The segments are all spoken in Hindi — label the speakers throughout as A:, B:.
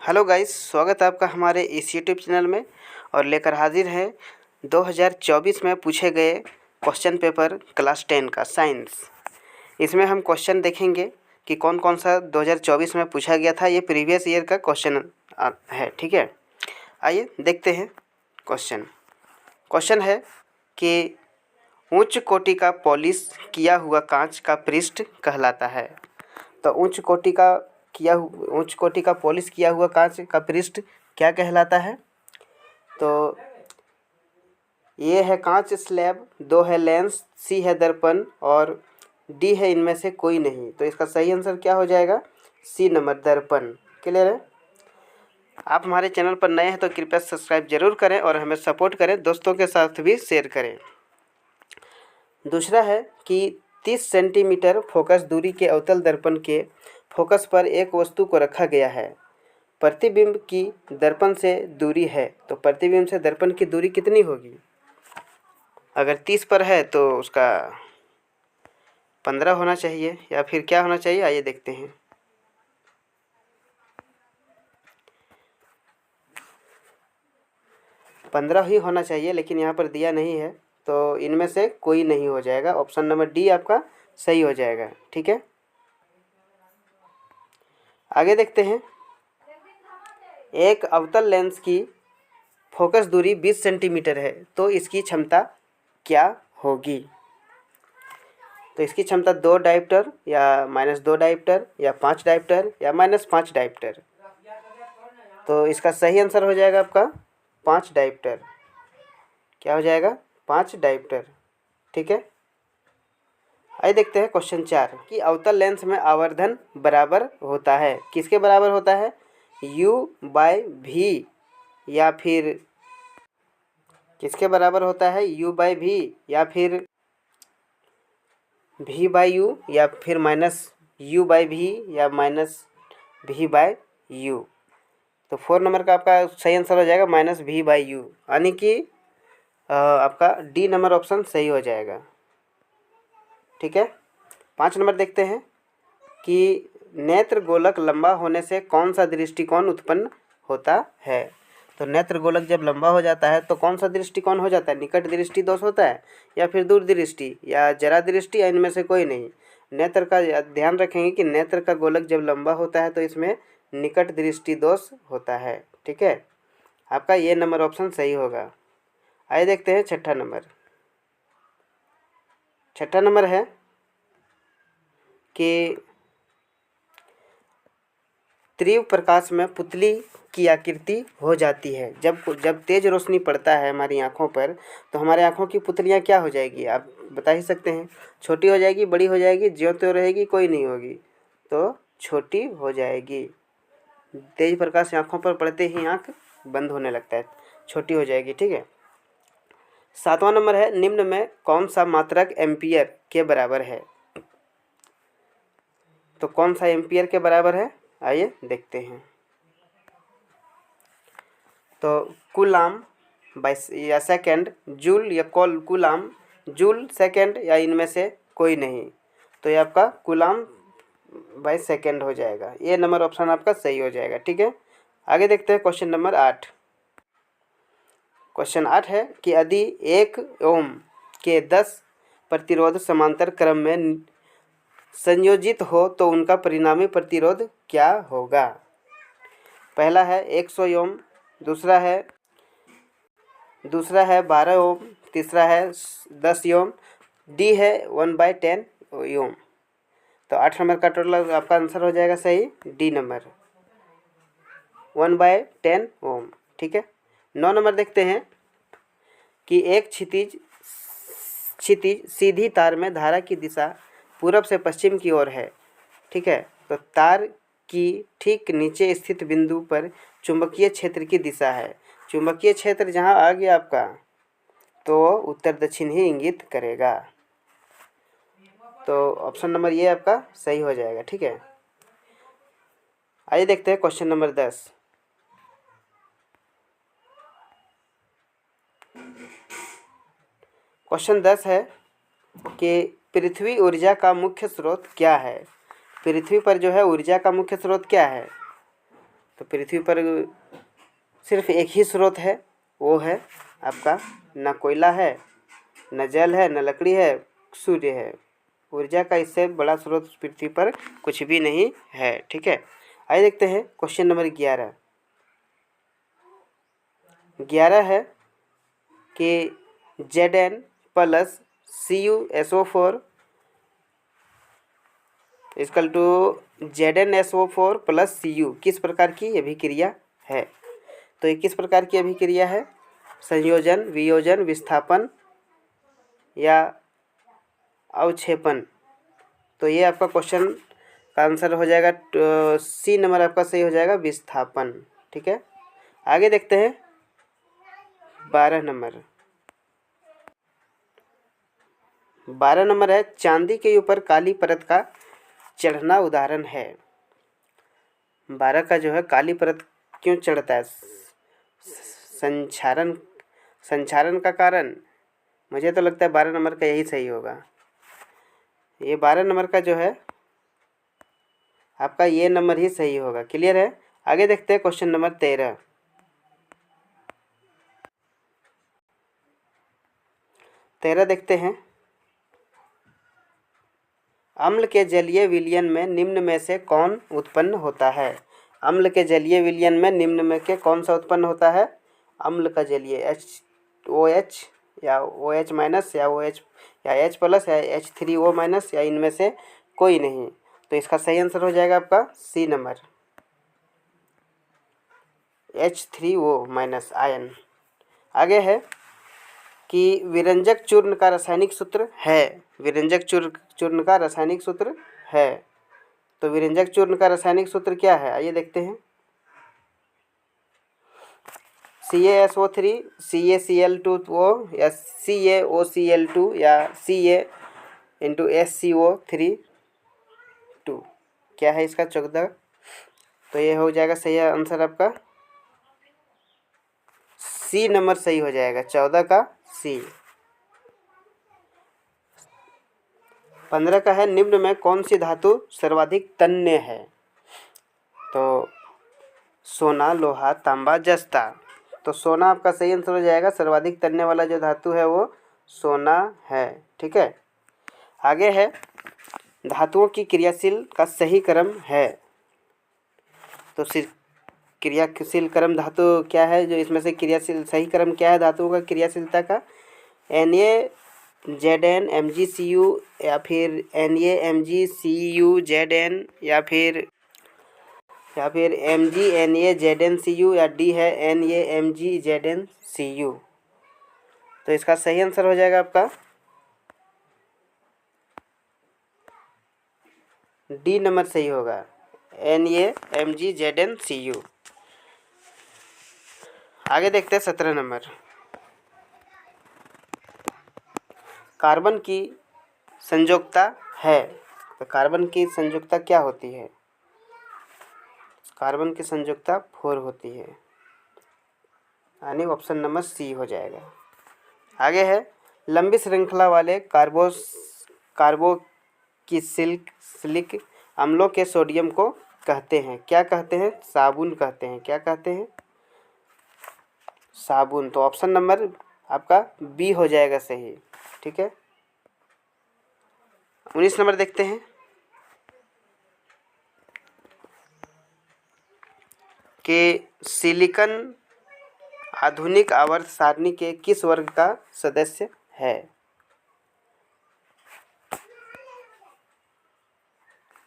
A: हेलो गाइस, स्वागत है आपका हमारे इस यूट्यूब चैनल में। और लेकर हाजिर है 2024 में पूछे गए क्वेश्चन पेपर क्लास 10 का साइंस। इसमें हम क्वेश्चन देखेंगे कि कौन कौन सा 2024 में पूछा गया था। ये प्रीवियस ईयर का क्वेश्चन है, ठीक है। आइए देखते हैं क्वेश्चन। क्वेश्चन है कि उच्च कोटि का पॉलिश किया हुआ कांच का पृष्ठ कहलाता है। तो उच्च कोटि का पॉलिश किया हुआ कांच का पृष्ठ क्या कहलाता है? तो ये है कांच स्लैब, 2 है लेंस, सी है दर्पण और डी है इनमें से कोई नहीं। तो इसका सही आंसर क्या हो जाएगा? सी नंबर, दर्पण। क्लियर है? आप हमारे चैनल पर नए हैं तो कृपया सब्सक्राइब जरूर करें और हमें सपोर्ट करें, दोस्तों के साथ भी शेयर करें। दूसरा है कि 30 सेंटीमीटर फोकस दूरी के अवतल दर्पण के फोकस पर एक वस्तु को रखा गया है। प्रतिबिंब की दर्पण से दूरी है, तो प्रतिबिंब से दर्पण की दूरी कितनी होगी? अगर 30 पर है तो उसका 15 होना चाहिए, या फिर क्या होना चाहिए? आइए देखते हैं। पंद्रह ही होना चाहिए, लेकिन यहाँ पर दिया नहीं है, तो इनमें से कोई नहीं हो जाएगा। ऑप्शन नंबर डी आपका सही हो जाएगा, ठीक है। आगे देखते हैं। एक अवतल लेंस की फोकस दूरी 20 सेंटीमीटर है, तो इसकी क्षमता क्या होगी? तो इसकी क्षमता 2 डायोप्टर या -2 डायोप्टर या 5 डायोप्टर या -5 डायोप्टर। तो इसका सही आंसर हो जाएगा आपका 5 डायोप्टर। क्या हो जाएगा? 5 डायोप्टर, ठीक है। आइए देखते हैं क्वेश्चन 4 कि अवतल लेंस में आवर्धन बराबर होता है। किसके बराबर होता है? u/v या फिर किसके बराबर होता है? u/v या फिर v/u या फिर -u/v या -v/u। तो 4 नंबर का आपका सही आंसर हो जाएगा -v/u, यानी कि आपका डी नंबर ऑप्शन सही हो जाएगा, ठीक है। 5 नंबर देखते हैं कि नेत्र गोलक लंबा होने से कौन सा दृष्टिकोण उत्पन्न होता है। तो नेत्र गोलक जब लंबा हो जाता है तो कौन सा दृष्टिकोण हो जाता है? निकट दृष्टि दोष होता है, या फिर दूर दृष्टि, या जरा दृष्टि, या इनमें से कोई नहीं। नेत्र का ध्यान रखेंगे कि नेत्र का गोलक जब लंबा होता है तो इसमें निकट दृष्टि दोष होता है, ठीक है। आपका ये नंबर ऑप्शन सही होगा। आइए देखते हैं छठा नंबर। छठा नंबर है कि तीव्र प्रकाश में पुतली की आकृति हो जाती है। जब तेज रोशनी पड़ता है हमारी आँखों पर, तो हमारे आँखों की पुतलियाँ क्या हो जाएगी? आप बता ही सकते हैं। छोटी हो जाएगी, बड़ी हो जाएगी, ज्यों त्यों रहेगी, कोई नहीं होगी? तो छोटी हो जाएगी। तेज प्रकाश आँखों पर पड़ते ही आँख बंद होने लगता है, छोटी हो जाएगी, ठीक है। 7वां नंबर है, निम्न में कौन सा मात्रक एम्पियर के बराबर है? तो कौन सा एम्पियर के बराबर है? आइए देखते हैं। तो कूलाम या सेकंड, जूल या कूलाम, जूल, सेकंड, या इनमें से कोई नहीं। तो ये आपका कूलाम बाय सेकंड हो जाएगा। ये नंबर ऑप्शन आपका सही हो जाएगा, ठीक है। आगे देखते हैं क्वेश्चन नंबर 8। क्वेश्चन 8 है कि यदि 1 ओम के 10 प्रतिरोध समांतर क्रम में संयोजित हो तो उनका परिणामी प्रतिरोध क्या होगा? पहला है 100 ओम, दूसरा है 12 ओम, तीसरा है 10 ओम, डी है 1/10 ओम। तो 8 नंबर का टोटल आपका आंसर हो जाएगा सही, डी नंबर, 1/10 ओम, ठीक है। 9 नंबर देखते हैं कि एक क्षितिज सीधी तार में धारा की दिशा पूरब से पश्चिम की ओर है, ठीक है। तो तार की ठीक नीचे स्थित बिंदु पर चुंबकीय क्षेत्र की दिशा है। चुंबकीय क्षेत्र जहाँ आ गया आपका, तो उत्तर दक्षिण ही इंगित करेगा। तो ऑप्शन नंबर ये आपका सही हो जाएगा, ठीक है। आइए देखते हैं क्वेश्चन नंबर 10। क्वेश्चन 10 है कि पृथ्वी ऊर्जा का मुख्य स्रोत क्या है? पृथ्वी पर जो है ऊर्जा का मुख्य स्रोत क्या है? तो पृथ्वी पर सिर्फ एक ही स्रोत है, वो है आपका न कोयला है, न जल है, न लकड़ी है, सूर्य है। ऊर्जा का इससे बड़ा स्रोत पृथ्वी पर कुछ भी नहीं है। ठीक है, आइए देखते हैं क्वेश्चन नंबर 11। 11 है कि Zn plus CuSO4 equal to ZnSO4 plus Cu किस प्रकार की अभिक्रिया है। तो ये किस प्रकार की अभिक्रिया है, संयोजन, वियोजन, विस्थापन या अवक्षेपण। तो ये आपका क्वेश्चन का आंसर हो जाएगा सी नंबर आपका सही हो जाएगा, विस्थापन। ठीक है, आगे देखते हैं 12 नंबर। 12 नंबर है चांदी के ऊपर काली परत का चढ़ना उदाहरण है। 12 का जो है काली परत क्यों चढ़ता है, संक्षारण का कारण। मुझे तो लगता है 12 नंबर का यही सही होगा। ये 12 नंबर का जो है आपका ये नंबर ही सही होगा। क्लियर है, आगे देखते हैं क्वेश्चन नंबर 13। 13 देखते हैं। अम्ल के जलीय विलयन में निम्न में से कौन उत्पन्न होता है। अम्ल के जलीय विलयन में निम्न में के कौन सा उत्पन्न होता है। अम्ल का जलीय OH या OH माइनस या OH या H प्लस या H3O माइनस या इनमें से कोई नहीं। तो इसका सही आंसर हो जाएगा आपका सी नंबर, H3O माइनस आयन। आगे है कि विरंजक चूर्ण का रासायनिक सूत्र है। विरंजक चूर्ण का रासायनिक सूत्र है। तो विरंजक चूर्ण का रासायनिक सूत्र क्या है, आइए देखते हैं। CaSO3 CaCl2O या CaOCl2 या Ca*SCO3 क्या है इसका 14। तो ये हो जाएगा सही आंसर आपका सी नंबर सही हो जाएगा, 14 का सी। 15 का है निम्न में कौन सी धातु सर्वाधिक तन्य है। तो सोना, लोहा, तांबा, जस्ता। तो सोना आपका सही आंसर हो जाएगा, सर्वाधिक तन्य वाला जो धातु है वो सोना है। ठीक है, आगे है धातुओं की क्रियाशील का सही क्रम है। तो क्रियाशील क्रम धातु क्या है, जो इसमें से क्रियाशील सही क्रम क्या है धातुओं का क्रियाशीलता का, Na Zn MgCu या फिर Na MgCu Zn या फिर Mg Na Zn Cu या D है Na Mg Zn Cu। तो इसका सही आंसर हो जाएगा आपका डी नंबर सही होगा, Na Mg Zn Cu। आगे देखते हैं 17 नंबर। कार्बन की संयोजकता है। तो कार्बन की संयोजकता क्या होती है, कार्बन की संयोजकता 4 होती है, यानी ऑप्शन नंबर सी हो जाएगा। आगे है लंबी श्रृंखला वाले कार्बोक्सिलिक अम्लों के सोडियम को कहते हैं, क्या कहते हैं, साबुन कहते हैं। क्या कहते हैं, साबुन। तो ऑप्शन नंबर आपका बी हो जाएगा सही। ठीक है, 19 नंबर देखते हैं कि सिलिकॉन आधुनिक आवर्त सारणी के किस वर्ग का सदस्य है।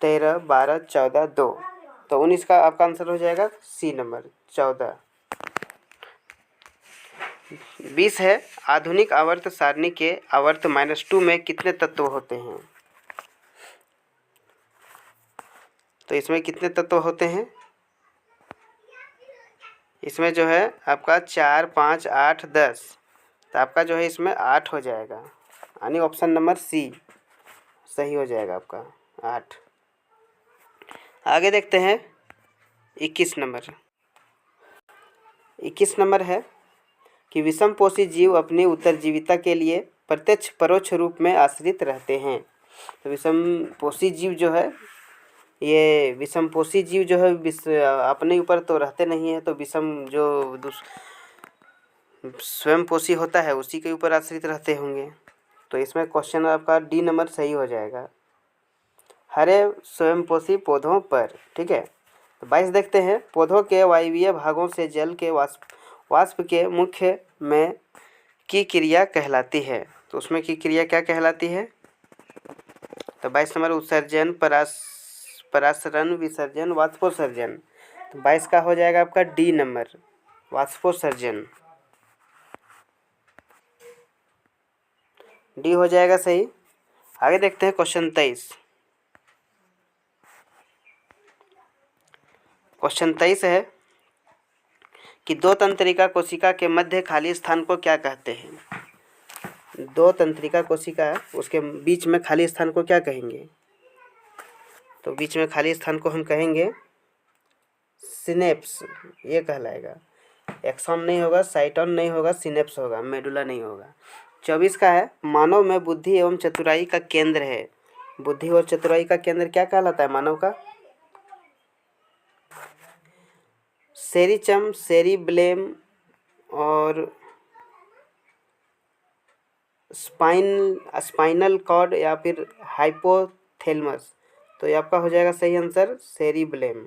A: 13, 12, 14, 2। तो 19 का आपका आंसर हो जाएगा सी नंबर 14। 20 है आधुनिक आवर्त सारणी के आवर्त -2 में कितने तत्व होते हैं। तो इसमें कितने तत्व होते हैं, इसमें जो है आपका 4, 5, 8, 10। तो आपका जो है इसमें 8 हो जाएगा, यानी ऑप्शन नंबर सी सही हो जाएगा आपका 8। आगे देखते हैं 21 नंबर। 21 नंबर है कि विषमपोषी जीव अपनी उत्तरजीविता के लिए प्रत्यक्ष परोक्ष रूप में आश्रित रहते हैं। तो विषमपोषी जीव जो है ये विषमपोषी जीव जो है अपने ऊपर तो रहते नहीं है, तो विषम जो स्वयंपोषी होता है उसी के ऊपर आश्रित रहते होंगे। तो इसमें क्वेश्चन आपका डी नंबर सही हो जाएगा, हरे स्वयंपोषी पौधों पर। ठीक है, तो 22 देखते हैं। पौधों के वायवीय भागों से जल के वाष्प के मुख्य में की क्रिया कहलाती है। तो उसमें की क्रिया क्या कहलाती है? तो 22 नंबर उत्सर्जन, परासरण, विसर्जन, वाष्पोत्सर्जन। तो 22 का हो जाएगा आपका डी नंबर, वाष्पोत्सर्जन। डी हो जाएगा सही। आगे देखते हैं क्वेश्चन 23। क्वेश्चन 23 है कि दो तंत्रिका कोशिका के मध्य खाली स्थान को क्या कहते हैं? दो तंत्रिका कोशिका, उसके बीच में खाली स्थान को क्या कहेंगे? तो बीच में खाली स्थान को हम कहेंगे सिनेप्स, ये कहलाएगा। एक्सॉन नहीं होगा, साइटॉन नहीं होगा, सिनेप्स होगा, मेडुला नहीं होगा। 24 का है, मानव में बुद्धि एवं चतुराई का केंद्र है। बुद्धि और चतुराई का केंद्र क्या कहलाता है मानव का? सेरिचम, सेरिब्लेम और स्पाइनल कॉर्ड या फिर हाइपोथैलेमस। तो ये आपका हो जाएगा सही आंसर सेरिब्लेम।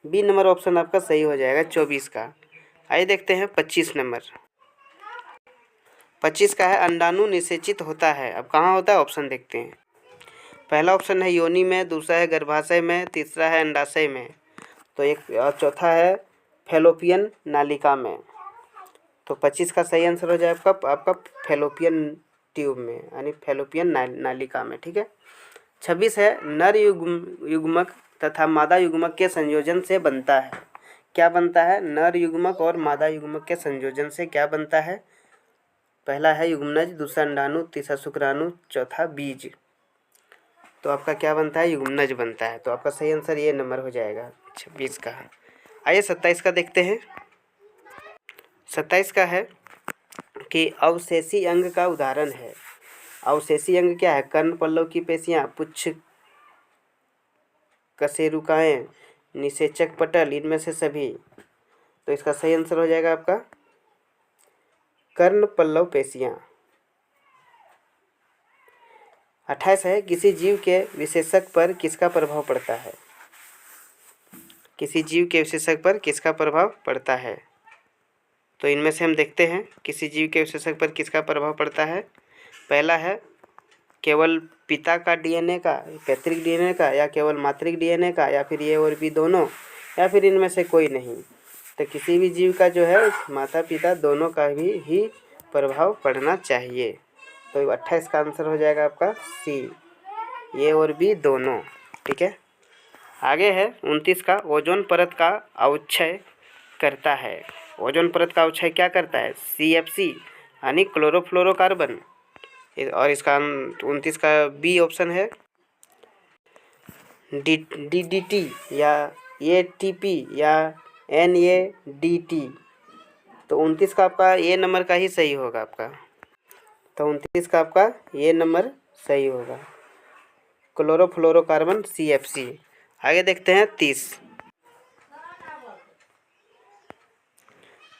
A: बी नंबर ऑप्शन आपका सही हो जाएगा 24 का। आइए देखते हैं 25 नंबर। 25 का है, अंडाणु निषेचित होता है। अब कहाँ होता है? ऑप्शन देखते हैं। पहला ऑप्शन है योनि में, दूसरा है गर्भाशय में, तीसरा है अंडाशय में, तो एक और चौथा है फैलोपियन नालिका में। तो 25 का सही आंसर हो जाएगा आपका फैलोपियन ट्यूब में, यानी फैलोपियन नालिका में। ठीक है। 26 है, नर युग्मक तथा मादा युग्मक के संयोजन से बनता है। क्या बनता है? नर युग्मक और मादा युग्मक के संयोजन से क्या बनता है? पहला है युग्मनज, दूसरा अंडाणु, तीसरा शुक्राणु, चौथा बीज। तो आपका क्या बनता है? युग्मनज बनता है। तो आपका सही आंसर ये नंबर हो जाएगा 26 का। आइए 27 का देखते हैं। 27 का है कि अवशेषी अंग का उदाहरण है। अवशेषी अंग क्या है? कर्ण पल्लव की पेशियां, पुच्छ, कशेरुकाएं, निषेचक पटल, इनमें से सभी। तो इसका सही आंसर हो जाएगा आपका कर्ण पल्लव पेशियां। 28 है, किसी जीव के विशेषक पर किसका प्रभाव पड़ता है? किसी जीव के विशेषक पर किसका प्रभाव पड़ता है? तो इनमें से हम देखते हैं किसी जीव के विशेषक पर किसका प्रभाव पड़ता है। पहला है केवल पिता का डीएनए का, पैतृक डीएनए का, या केवल मातृक डीएनए का, या फिर ये और भी दोनों, या फिर इनमें से कोई नहीं। तो किसी भी जीव का जो है माता पिता दोनों का भी ही प्रभाव पड़ना चाहिए। तो 28 का आंसर हो जाएगा आपका सी, ये और भी दोनों। ठीक है। आगे है 29 का, ओजोन परत का अवक्षय करता है। ओजोन परत का अवक्षय क्या करता है? CFC यानी क्लोरोफ्लोरोकार्बन। और इसका 29 का बी ऑप्शन है DDT या ATP या NADT। तो 29 का आपका ए नंबर का ही सही होगा आपका। तो 29 का आपका ये नंबर सही होगा, क्लोरोफ्लोरोकार्बन CFC। आगे देखते हैं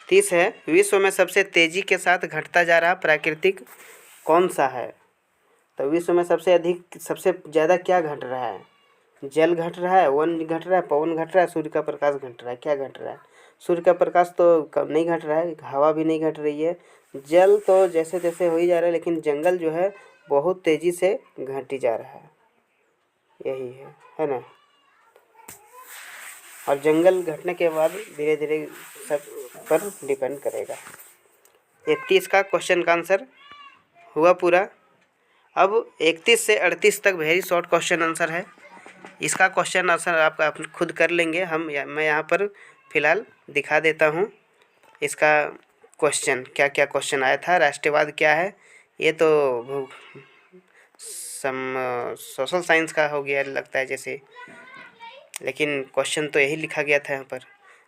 A: 30 है, विश्व में सबसे तेजी के साथ घटता जा रहा प्राकृतिक कौन सा है? तो विश्व में सबसे ज़्यादा क्या घट रहा है? जल घट रहा है, वन घट रहा है, पवन घट रहा है, सूर्य का प्रकाश घट रहा है? क्या घट रहा है? सूर्य का प्रकाश तो कम नहीं घट रहा है, हवा भी नहीं घट रही है, जल तो जैसे तैसे हो ही जा रहा है, लेकिन जंगल जो है बहुत तेज़ी से घटी जा रहा है। यही है ना। और जंगल घटने के बाद धीरे धीरे सब पर डिपेंड करेगा। ये 30 का क्वेश्चन का आंसर हुआ पूरा। अब 31 से 38 तक वेरी शॉर्ट क्वेश्चन आंसर है। इसका क्वेश्चन आंसर आप खुद कर लेंगे। मैं यहाँ पर फ़िलहाल दिखा देता हूँ इसका क्वेश्चन, क्या क्या क्वेश्चन आया था। राष्ट्रवाद क्या है? ये तो सोशल साइंस का हो गया लगता है जैसे, लेकिन क्वेश्चन तो यही लिखा गया था यहाँ पर।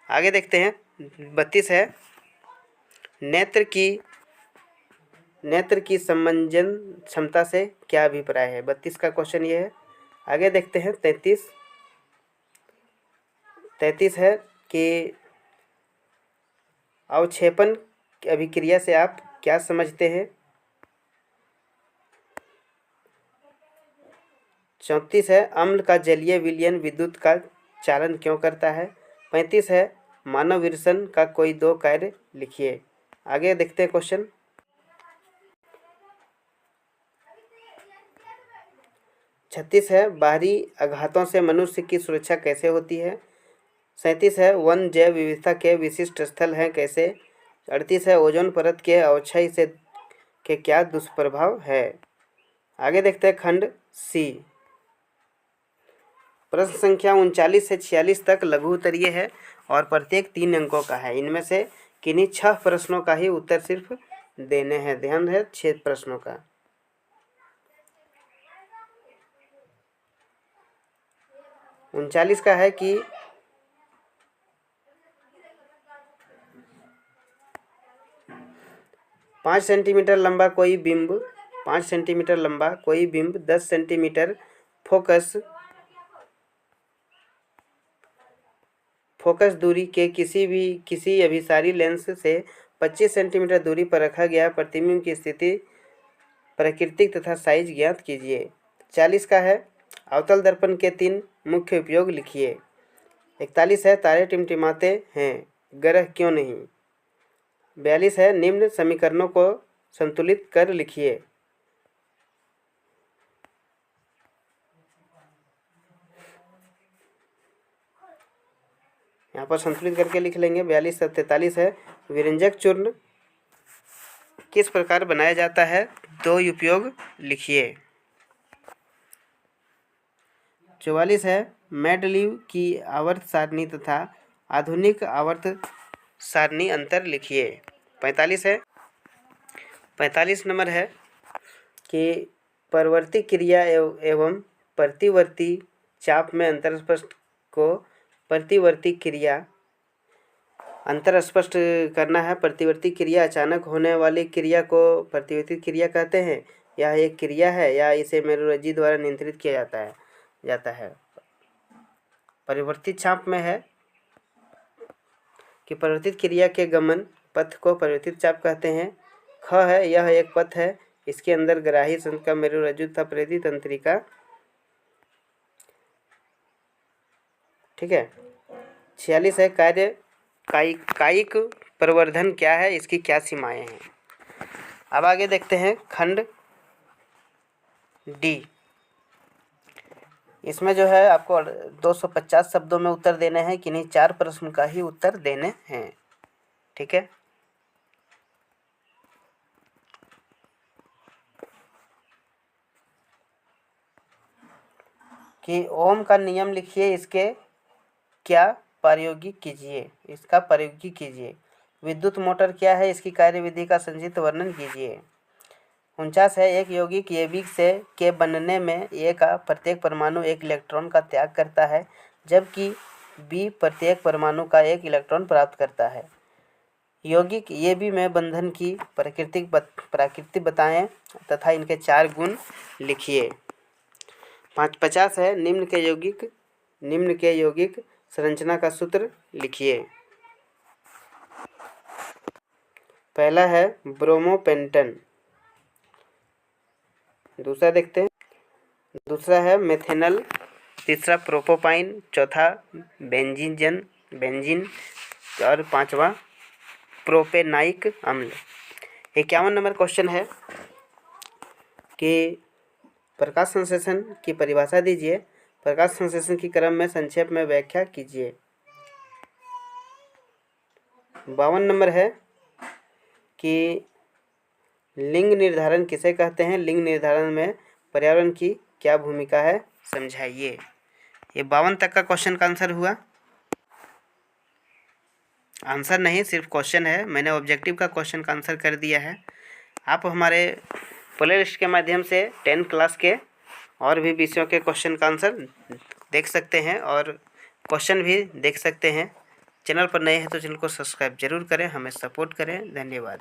A: आगे देखते हैं 32 है, नेत्र की समंजन क्षमता से क्या अभिप्राय है? 32 का क्वेश्चन ये है। आगे देखते हैं 33, 33 है कि अवक्षेपण अभिक्रिया से आप क्या समझते हैं। 34 है अम्ल का जलीय विलयन विद्युत का चालन क्यों करता है। 35 है मानव विरसन का कोई दो कार्य लिखिए। आगे देखते हैं क्वेश्चन। 36 है बाहरी आघातों से मनुष्य की सुरक्षा कैसे होती है। 37 है वन जैव विविधता के विशिष्ट स्थल हैं कैसे। 38 है ओजोन परत के अवक्षय से के क्या दुष्प्रभाव है। आगे देखते हैं खंड सी। प्रश्न संख्या 39 से 46 तक लघु उत्तरीय है और प्रत्येक 3 अंकों का है। इनमें से किन्हीं 6 प्रश्नों का ही उत्तर सिर्फ देने हैं। ध्यान है 6 प्रश्नों का। उनचालीस का है कि 5 सेंटीमीटर लंबा कोई बिंब 5 सेंटीमीटर लंबा कोई बिंब 10 सेंटीमीटर फोकस दूरी के किसी अभिसारी लेंस से 25 सेंटीमीटर दूरी पर रखा गया प्रतिबिंब की स्थिति प्राकृतिक तथा साइज ज्ञात कीजिए। 40 का है अवतल दर्पण के 3 मुख्य उपयोग लिखिए। 41 है तारे टिमटिमाते हैं ग्रह क्यों नहीं। 42 है निम्न समीकरणों को संतुलित कर लिखिए। यहाँ पर संतुलित करके लिख लेंगे। 42 से 43 है विरंजक चूर्ण किस प्रकार बनाया जाता है, दो उपयोग लिखिए। 44 है मेंडलीव की आवर्त सारणी तथा आधुनिक आवर्त सारणी अंतर लिखिए। 45 है 45 नंबर है कि परवर्ती क्रिया एवं प्रतिवर्ती चाप में अंतर स्पष्ट को प्रतिवर्ती क्रिया अंतर स्पष्ट करना है। प्रतिवर्ती क्रिया अचानक होने वाली क्रिया को प्रतिवर्ती क्रिया कहते हैं। यह एक क्रिया है या इसे मेरुरज्जु द्वारा नियंत्रित किया जाता है। परिवर्तित चाप में है कि परिवर्तित क्रिया के गमन पथ को परिवर्तित चाप कहते हैं। ख है यह एक पथ है, इसके अंदर ग्राही संत का मेरुरज्जु तथा प्रेरित तंत्रिका। ठीक है। 46 है कायिक प्रवर्धन क्या है, इसकी क्या सीमाएं हैं। अब आगे देखते हैं खंड डी। इसमें जो है आपको 250 शब्दों में उत्तर देने हैं, किन्हीं 4 प्रश्न का ही उत्तर देने हैं। ठीक है। कि ओम का नियम लिखिए, इसके क्या प्रायोगिक कीजिए, इसका प्रायोगिक कीजिए। विद्युत मोटर क्या है, इसकी कार्यविधि का संक्षिप्त वर्णन कीजिए। 49 है एक यौगिक यौगिक से के बनने में ए का प्रत्येक परमाणु एक इलेक्ट्रॉन का त्याग करता है, जबकि बी प्रत्येक परमाणु का एक इलेक्ट्रॉन प्राप्त करता है। यौगिक ए बी में बंधन की प्रकृति बताएं तथा इनके 4 गुण लिखिए। 50 है निम्न के यौगिक संरचना का सूत्र लिखिए। पहला है ब्रोमोपेंटन, दूसरा देखते हैं, दूसरा है मेथेनल, तीसरा प्रोपोपाइन, चौथा बेंजीन और 5वां प्रोपेनाइक अम्ल। 51 नंबर क्वेश्चन है कि प्रकाश संश्लेषण की परिभाषा दीजिए। प्रकाश संश्लेषण की क्रम में संक्षेप में व्याख्या कीजिए। 52 नंबर है कि लिंग निर्धारण किसे कहते हैं, लिंग निर्धारण में पर्यावरण की क्या भूमिका है, समझाइए। ये 52 तक का क्वेश्चन का आंसर हुआ। आंसर नहीं, सिर्फ क्वेश्चन है। मैंने ऑब्जेक्टिव का क्वेश्चन का आंसर कर दिया है। आप हमारे प्ले लिस्ट के माध्यम से 10 क्लास के और भी विषयों के क्वेश्चन का आंसर देख सकते हैं और क्वेश्चन भी देख सकते हैं। चैनल पर नए हैं तो चैनल को सब्सक्राइब जरूर करें, हमें सपोर्ट करें। धन्यवाद।